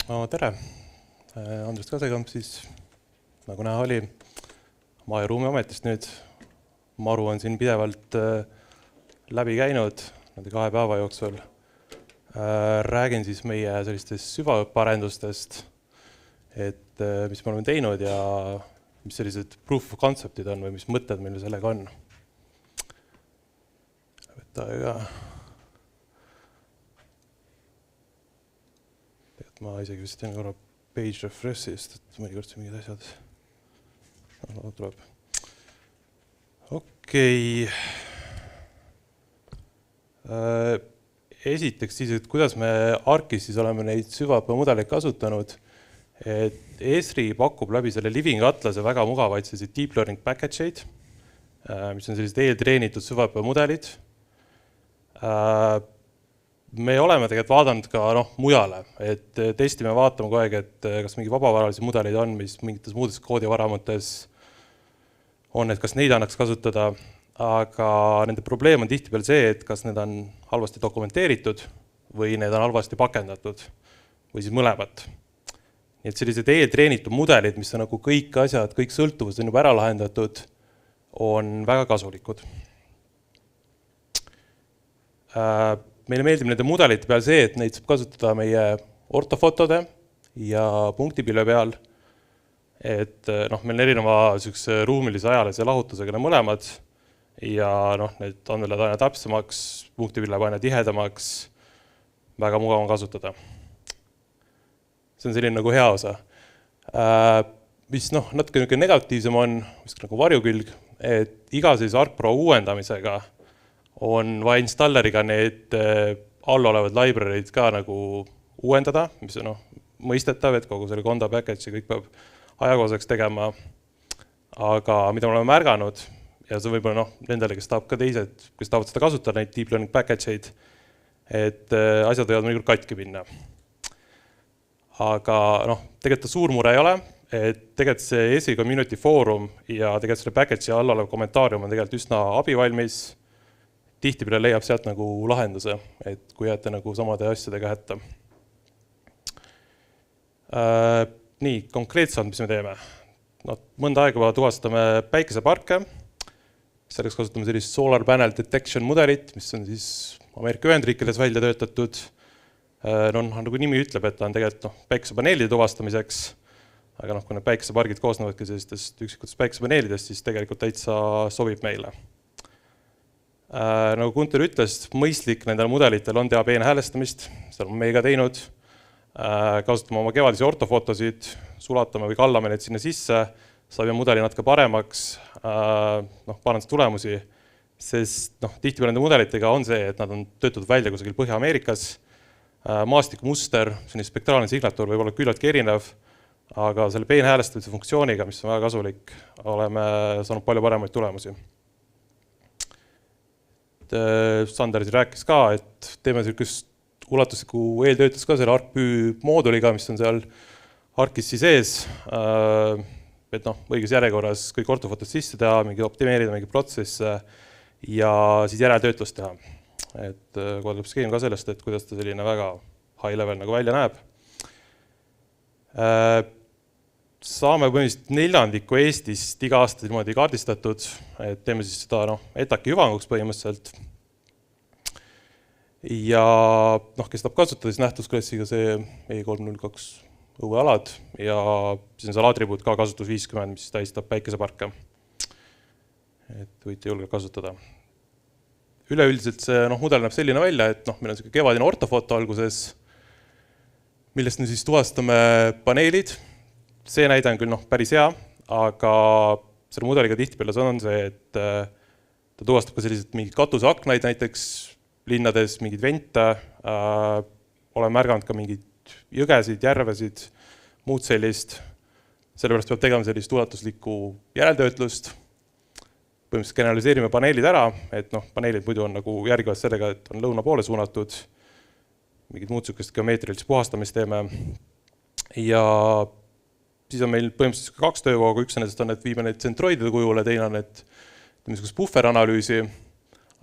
Tere! Andres Kasekamp siis, nagu näha oli, Maa- ja Ruumiametist nüüd. Maru on siin pidevalt läbi käinud nende 2 päeva jooksul. Räägin siis meie sellistest süvaõppearendustest, et mis me oleme teinud ja mis sellised proof of concept'id on või mis mõtted meil sellega on. Ma isegi vist teen korra page refresh'ist, et mõnikord siin mingid asjad tuleb. Okei. Esiteks siis, et kuidas me ARC-is siis oleme neid süvaõppemudeleid kasutanud. Et Esri pakub läbi selle Living Atlase väga mugavaid selliseid deep learning package'eid, mis on sellised eeltreenitud süvaõppemudelid. Me oleme tegelikult vaadanud ka mujale, et testime vaatame kogu aeg, et kas mingi vabavaralisi mudeleid on, mis mingites muudes koodivaramutes on, et kas neid annaks kasutada, aga nende probleem on tihtipeale see, et kas need on halvasti dokumenteeritud või need on halvasti pakendatud või siis mõlemat. Nii et sellised eeltreenitud mudelid, mis on nagu kõik asjad, kõik sõltuvused on juba ära lahendatud, on väga kasulikud. Meile meeldib nende mudelite peal see, et neid saab kasutada meie ortofotode ja punktipilve peal. Et meil on erineva ruumilise ajalise lahutusega mõlemad ja need andmed aina täpsemaks, punktipilve aina tihedamaks, väga mugav on kasutada. See on selline nagu hea osa. Mis natuke negatiivsem on, mis nagu varjukülg, et iga sellise ARC Pro uuendamisega on vaja installeriga need all olevad library'd ka nagu uuendada, mis on mõistetav, et kogu selle Conda package'i kõik peab ajakohaseks tegema. Aga mida me oleme märganud, ja see võib-olla nendele, kes tahab ka teised, kes tahavad seda kasutada, neid deep learning package'eid, et asjad võivad mõnikord katki minna. Aga tegelikult suur mure ei ole, et tegelikult see Esri Community Forum ja tegelikult selle package'i all olev kommentaarium on tegelikult üsna abivalmis. Tihtipeale leiab sealt nagu lahenduse, et kui jääte nagu samade asjadega hätta. Nii, konkreetselt, mis me teeme? Mõnda aega tuvastame päikeseparke. Selleks kasutame sellist Solar Panel Detection mudelit, mis on siis Ameerika Ühendriikides välja töötatud. Nagu nimi ütleb, et ta on tegelikult päikesepaneelide tuvastamiseks, aga kui need päikesepargid koosnevadki sellistest üksikutest päikesepaneelidest, siis tegelikult täitsa sobib meile. Nagu Gunter ütles, mõistlik nendel mudelitel on teha peenhäälestamist, seda on meiega teinud. Kasutame oma kevadisi ortofotosid, sulatame või kallame need sinna sisse, saame mudeli natuke paremaks, parandada tulemusi, sest tihtipeale nende mudelitega on see, et nad on töötatud välja kusagil Põhja-Ameerikas. Maastikumuster, selline spektraalne signatuur võib olla küllaltki erinev, aga selle peenhäälestamise funktsiooniga, mis on väga kasulik, oleme saanud palju paremaid tulemusi. Sander rääkis ka, et teeme sellist ulatuslikku eeltöötlust ka selle ARC-Pü mooduliga, mis on seal ARC-issi sees, et õiges järjekorras kõik ortofotod sisse teha, mingi optimeerida mingi protsesse ja siis järeltöötlust teha. Et kohe tuleb skeem ka sellest, et kuidas ta selline väga high level nagu välja näeb. Saame põhimõtteliselt 1/4 Eestist iga aasta niimoodi kaardistatud, et teeme siis seda ETAC-i hüvanguks põhimõtteliselt. Ja kes tahab kasutada, siis nähtusklassiga see E302 õuealad ja siis on seal atribuut ka kasutus 50, mis tähistab päikeseparke. Et võite julgelt kasutada. Üleüldiselt see mudel näeb selline välja, et meil on selline kevadine ortofoto alguses, millest me siis tuvastame paneelid. See näide on küll päris hea, aga selle mudeliga tihtipeale on see, et ta tuvastab ka sellised mingid katuseaknaid näiteks linnades, mingid vente, oleme märganud ka mingid jõgesid, järvesid, muud sellist. Sellepärast peab tegema sellist ulatuslikku järeltöötlust. Põhimõtteliselt generaliseerime paneelid ära, et paneelid muidu on nagu järgivad sellega, et on lõuna poole suunatud, mingid muud sükest geomeetrilist puhastamist teeme ja siis on meil põhimõtteliselt 2 töövooga, üks nendest on, et viime neid tsentroidide kujule, teine on, et teeme bufferanalüüsi,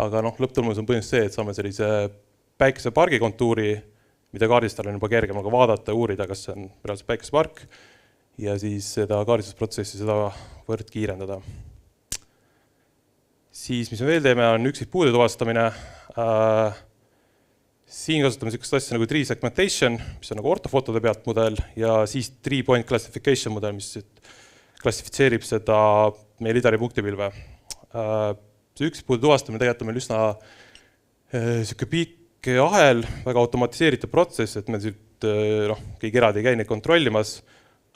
aga lõpptulemus on põhimõtteliselt see, et saame sellise päikesepargi kontuuri mida kaardistajal on juba kergem nagu vaadata ja uurida, kas see on reaalselt päikesepark ja siis seda kaardistusprotsessi sedavõrd kiirendada. Siis, mis me veel teeme, on üksikpuude tuvastamine. Siin kasutame sellist asja nagu tree segmentation, mis on nagu ortofotode pealt mudel ja siis 3-point classification mudel, mis klassifitseerib seda meie lidari punktipilve. See üksikpuude tuvastamine tegelikult on meil üsna pikk ahel, väga automatiseeritud protsess, et me keegi eraldi ei käi neid kontrollimas,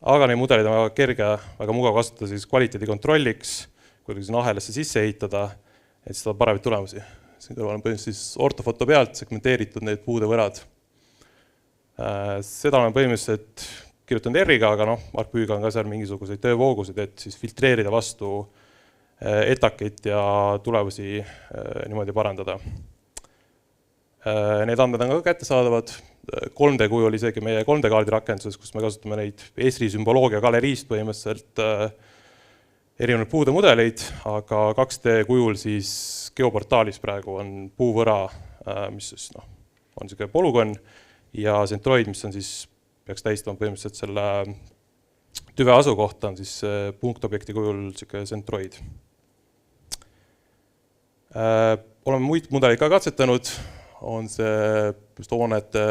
aga neid mudeleid on väga kerge, väga mugav kasutada siis kvaliteedi kontrolliks, kuidagi sinna ahelasse sisse ehitada, et seda paremaid tulemusi. Siin kõrval on põhimõtteliselt ortofoto pealt segmenteeritud need puudevõrad. Seda olen põhimõtteliselt kirjutanud R-iga, aga ArcView'ga on ka seal mingisuguseid töövoogusid, et siis filtreerida vastu etakit ja tulemusi niimoodi parandada. Need andmed on ka kättesaadavad. 3D kujul isegi meie 3D kaardi rakenduses, kus me kasutame neid Esri sümboloogia galeriist põhimõtteliselt erinevaid puudemudeleid, aga 2D kujul siis geoportaalis praegu on puuvõra, mis on selline polügoon ja Centroid, mis on siis, peaks tähistama põhimõtteliselt selle tüve asukohta, on siis punktobjekti kujul selline Centroid. Oleme muid mudeleid ka katsetanud, on see hoonete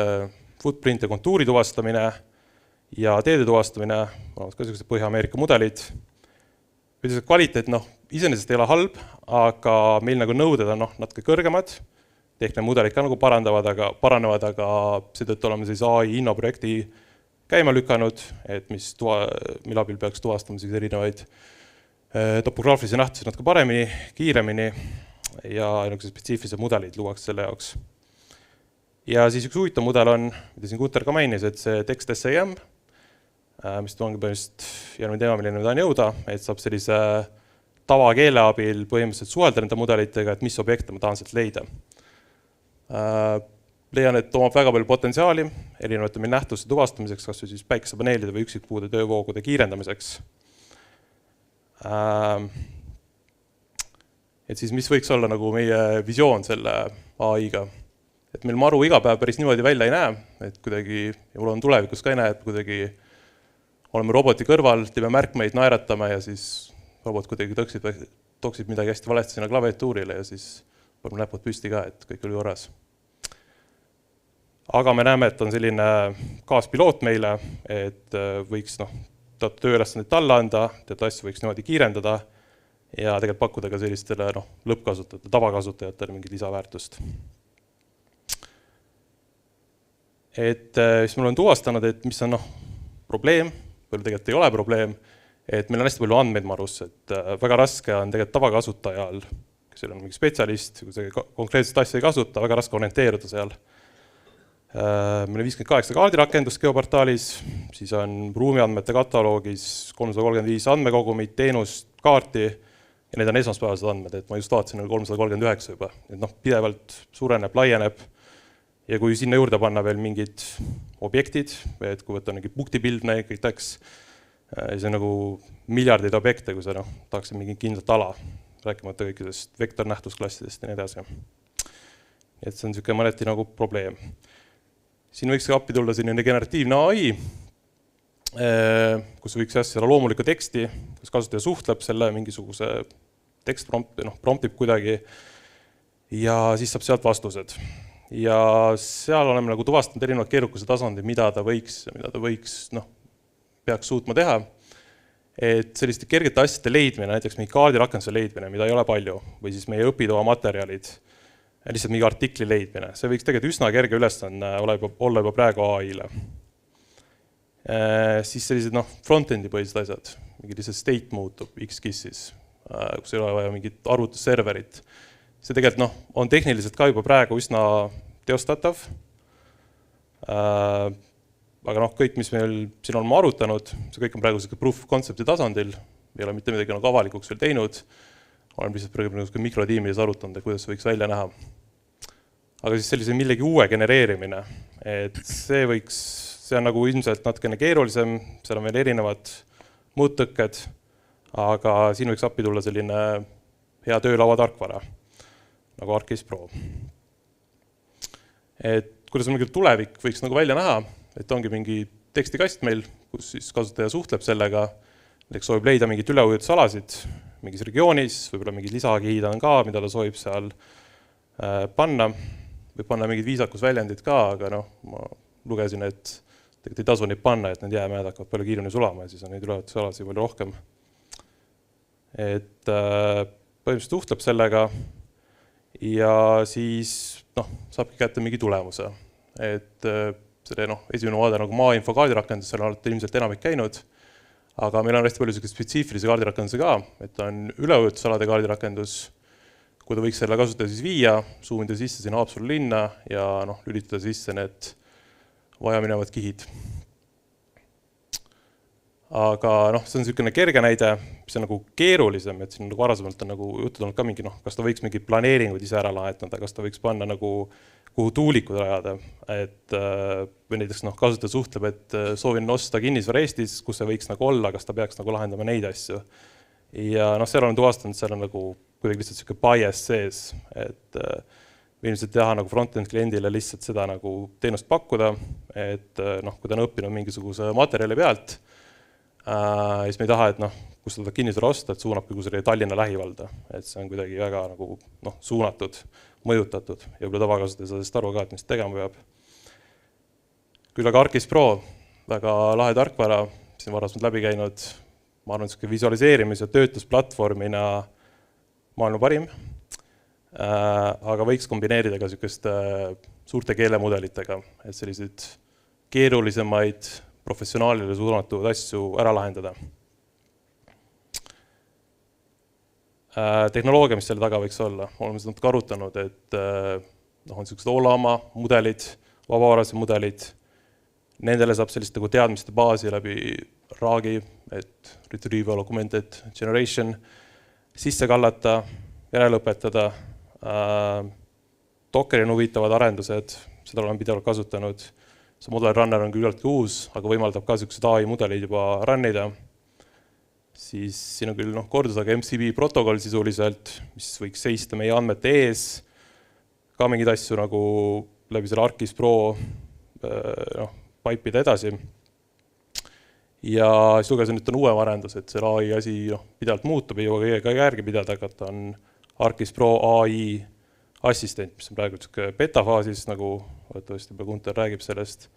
footprint ja kontuuri tuvastamine ja teede tuvastamine, on ka sellised Põhja-Ameerika mudelid. Üldiselt kvaliteet iseenesest ei ole halb, aga meil nagu nõuded on natuke kõrgemad, ehk need mudelid ka nagu paranevad, aga seetõttu oleme siis AI innoprojekti käima lükanud, et mille abil peaks tuvastama siis erinevaid topograafilisi nähtusi natuke paremini, kiiremini ja spetsiifilised mudelid luuakse selle jaoks. Ja siis üks huvitav mudel on, mida siin Gunter ka mainis, et see text SAM, mis ongi põhimõtteliselt järgmine teema, milline me tahan jõuda, et saab sellise tavakeele abil põhimõtteliselt suhelda nende mudelitega, et mis objekte ma tahan sealt leida. Leian, et omab väga palju potentsiaali erinevate meil nähtuste tuvastamiseks, kas või siis päikesepaneelide või üksikpuude töövoogude kiirendamiseks. Et siis mis võiks olla nagu meie visioon selle AI-ga? Et meil maru iga päev päris niimoodi välja ei näe, et kuidagi, ja mul on tulevikus ka ei näe, et kuidagi oleme roboti kõrval, teeme märkmeid, naeratame ja siis robot kuidagi toksib midagi hästi valesti sinna klaviatuurile ja siis paneme näpud püsti ka, et kõik oli korras. Aga me näeme, et on selline kaaspiloot meile, et võiks teatud tööülesandit talle anda, teatud asju võiks niimoodi kiirendada ja tegelikult pakkuda ka sellistele lõppkasutajatele, tavakasutajatele mingit lisaväärtust. Et siis me olen tuvastanud, et mis on probleem, palju tegelikult ei ole probleem, et meil on hästi palju andmeid marus, et väga raske on tegelikult tavakasutajal, kes on mingi spetsialist, kui see konkreetset asja ei kasuta, väga raske orienteeruda seal. Meil on 58 kaardirakendust geoportaalis, siis on ruumiandmete kataloogis 335 andmekogumit, teenust, kaarti ja need on esmaspäevased andmed, et ma just vaatasin 339 juba, et pidevalt suureneb, laieneb ja kui sinna juurde panna veel mingid objektid, et kui võtta mingi punktipild näiteks, see on nagu miljardeid objekte, kui sa tahaksid mingit kindlat ala, rääkimata kõikidest vektornähtusklassidest ja nii edasi. Et see on niisugune mõneti nagu probleem. Siin võiks ka appi tulla selline generatiivne AI, kus võiks seda loomulikku teksti, kus kasutaja suhtleb selle mingisuguse tekstpromptib kuidagi ja siis saab sealt vastused. Ja seal oleme nagu tuvastanud erinevad keerukuse tasandid, mida ta võiks, peaks suutma teha. Et selliste kergete asjade leidmine, näiteks mingi kaardirakenduse leidmine, mida ei ole palju, või siis meie õpitoa materjalid, lihtsalt mingi artikli leidmine, see võiks tegelikult üsna kerge ülesanne olla juba praegu AI-le. Siis sellised frontendi põhised asjad, mingi lihtsalt state muutub X-KISS-is, kus ei ole vaja mingit arvutusserverit. See tegelikult on tehniliselt ka juba praegu üsna teostatav, aga kõik, mis meil siin oleme arutanud, see kõik on praegu proof of concept'i tasandil, ei ole mitte midagi avalikuks veel teinud, oleme lihtsalt mikrotiimides arutanud, kuidas see võiks välja näha. Aga siis sellise millegi uue genereerimine, et see on nagu ilmselt natukene keerulisem, seal on veel erinevad muud tõkked, aga siin võiks appi tulla selline hea töölaua tarkvara, nagu ArcGIS Pro. Et kuidas mingi tulevik võiks nagu välja näha, et ongi mingi tekstikast meil, kus siis kasutaja suhtleb sellega, näiteks soovib leida mingit üleujutusalasid mingis regioonis, võib-olla mingid lisakihid on ka, mida ta soovib seal panna, võib panna mingid viisakusväljendid ka, aga ma lugesin, et tegelikult ei tasu neid panna, et need jäämäed hakkavad palju kiiremini sulama ja siis on neid üleujutusalasid palju rohkem. Et põhimõtteliselt suhtleb sellega ja siis saabki kätte mingi tulemuse. Et selle esimene vaade nagu maainfo kaardirakendus, seal olete ilmselt enamik käinud, aga meil on hästi palju spetsiifilisi kaardirakenduse ka, et on üleujutusalade kaardirakendus, kui ta võiks selle kasutada siis viia, suumida sisse sinna Haapsalu linna ja lülitada sisse need vajaminevad kihid. Aga see on niisugune kerge näide, mis on nagu keerulisem, et siin varasemalt on nagu jutud olnud ka mingi, kas ta võiks mingid planeeringud ise ära lahendada, kas ta võiks panna nagu kuhu tuulikud rajada, et või näiteks kasutaja suhtleb, et soovin osta kinnisvara Eestis, kus see võiks nagu olla, kas ta peaks nagu lahendama neid asju. Ja seal olen tuvastanud, seal on nagu kuidagi lihtsalt niisugune bias sees, et ilmselt teha nagu front-end kliendile lihtsalt seda nagu teenust pakkuda, et kui ta on õppinud mingisuguse materjali pealt, siis me ei taha, et kus ta kinnisvara osta, et suunabki kusagile Tallinna lähivalda, et see on kuidagi väga nagu suunatud, mõjutatud ja võib-olla tavakasutaja sellest aru ka, et mis tegema peab. Küll aga ArcGIS Pro, väga lahe tarkvara, mis on varasemalt läbi käinud, ma arvan, et visualiseerimis- ja töötlusplatvormina maailma parim, aga võiks kombineerida ka suurte keelemudelitega, et selliseid keerulisemaid professionaalile suunatud asju ära lahendada. Tehnoloogia, mis selle taga võiks olla, oleme seda natuke arutanud, et on niisugused Olama mudelid, vabavarase mudelid, nendele saab sellist nagu teadmiste baasi läbi RAG-i, et Retrieval Augmented Generation, sisse kallata, järele õpetada. Dockeri on huvitavad arendused, seda olen pidevalt kasutanud. See Model Runner on küllaltki uus, aga võimaldab ka niisugused AI mudelid juba runnida. Siis siin on küll kordus, aga MCP protokoll sisuliselt, mis võiks seista meie andmete ees. Ka mingid asju nagu läbi selle ArcGIS Pro pipe'ida edasi. Ja siis lugesin, et on uuem arendus, et see AI asi pidevalt muutub, ei jõua ka järgi pidada, aga ta on ArcGIS Pro AI assistent, mis on praegu beta-faasis, nagu võetavasti Gunter räägib sellest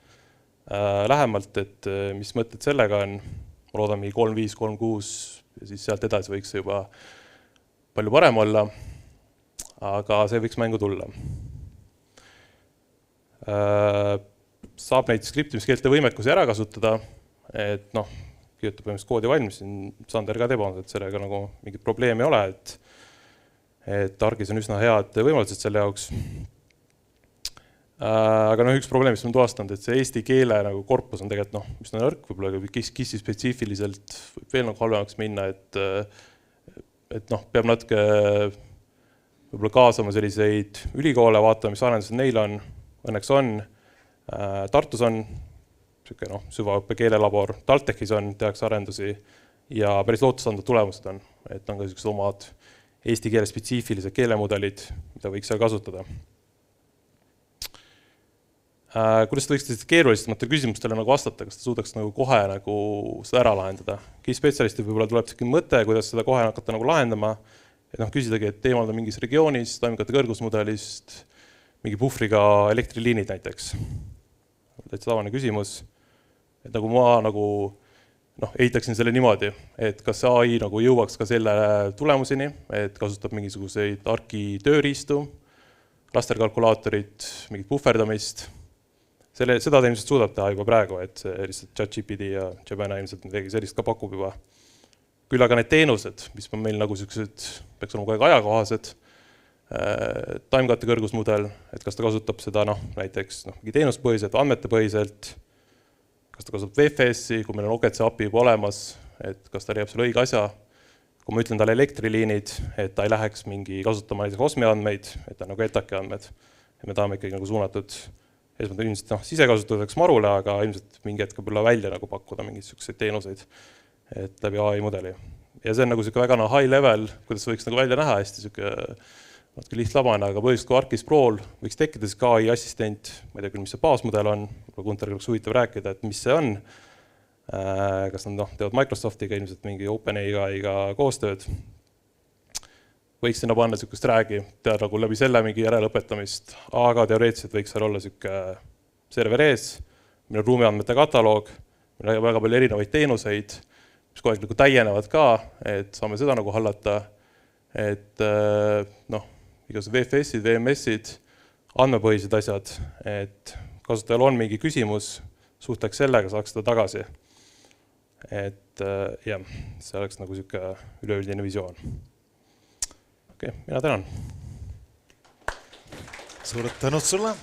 lähemalt, et mis mõtted sellega on. Ma loodan mingi 3.5, 3.6 ja siis sealt edasi võiks see juba palju parem olla, aga see võiks mängu tulla. Saab neid skriptimiskeelte võimekusi ära kasutada, et kirjutab põhimõtteliselt koodi valmis, Sander ka teeb, et sellega nagu mingit probleemi ei ole, et ArcGIS on üsna head võimalused selle jaoks. Aga üks probleem, mis on tuvastanud, et see eesti keele korpus on tegelikult üsna nõrk, võib-olla KISS-i spetsiifiliselt võib veel halvemaks minna, et peab natuke võib-olla kaasama selliseid ülikoole, vaatama, mis arendused neil on, õnneks on. Tartus on süvaõppe keelelabor, TalTechis on, tehakse arendusi ja päris lootustandvad tulemused on, et on ka sellised omad eesti keele spetsiifilised keelemudelid, mida võiks seal kasutada. Kuidas ta võiks keerulisematele küsimustele vastata, kas ta suudaks kohe seda ära lahendada? KISS-spetsialistil võib-olla tuleb mõte, kuidas seda kohe hakata lahendama, et küsidagi, et eemalda mingis regioonis, toimikate kõrgusmudelist, mingi puhvriga elektriliinid näiteks. Täitsa tavaline küsimus, et ma ehitaksin selle niimoodi, et kas see AI jõuaks ka selle tulemuseni, et kasutab mingisuguseid ArcGIS tööriistu, rasterkalkulaatorit, mingit puhverdamist. Seda ta ilmselt suudab teha juba praegu, et see lihtsalt ChatGPT ja Gemini ilmselt midagi sellist ka pakub juba. Küll aga need teenused, mis on meil peaks olema kogu aeg ajakohased, taimkate kõrgusmudel, et kas ta kasutab seda näiteks teenuspõhiselt, andmetepõhiselt, kas ta kasutab VFS-i, kui meil on OGC API juba olemas, et kas ta leiab selle õige asja. Kui ma ütlen talle elektriliinid, et ta ei läheks kasutama näiteks OSMI andmeid, et ta on ETAC-i andmed, ja me tahame ikkagi suunatud esmalt ilmselt sisekasutuseks marule, aga ilmselt mingi hetk võib välja pakkuda mingisuguseid teenuseid läbi AI mudeli. Ja see on väga high level, kuidas võiks välja näha hästi natuke lihtlabane, aga põhiliselt kui ArcGIS Prol võiks tekkida siis AI assistent, ma ei tea küll, mis see baasmudel on, Gunteril oleks huvitav rääkida, et mis see on, kas nad teevad Microsoftiga ilmselt mingi OpenAI-ga koostööd. Võiks sinna panna niisugust räägi, teada nagu läbi selle mingi järelõpetamist, aga teoreetiliselt võiks seal olla niisugune server ees, meil on ruumiandmete kataloog, meil on väga palju erinevaid teenuseid, mis kogu aeg nagu täienevad ka, et saame seda nagu hallata, et igasugused VFS-id, VMS-id, andmepõhised asjad, et kasutajal on mingi küsimus, suhtleks sellega, saaks seda tagasi. Et jah, see oleks nagu niisugune üleüldine visioon. Okei, mina tänan. Suured tänud sulle.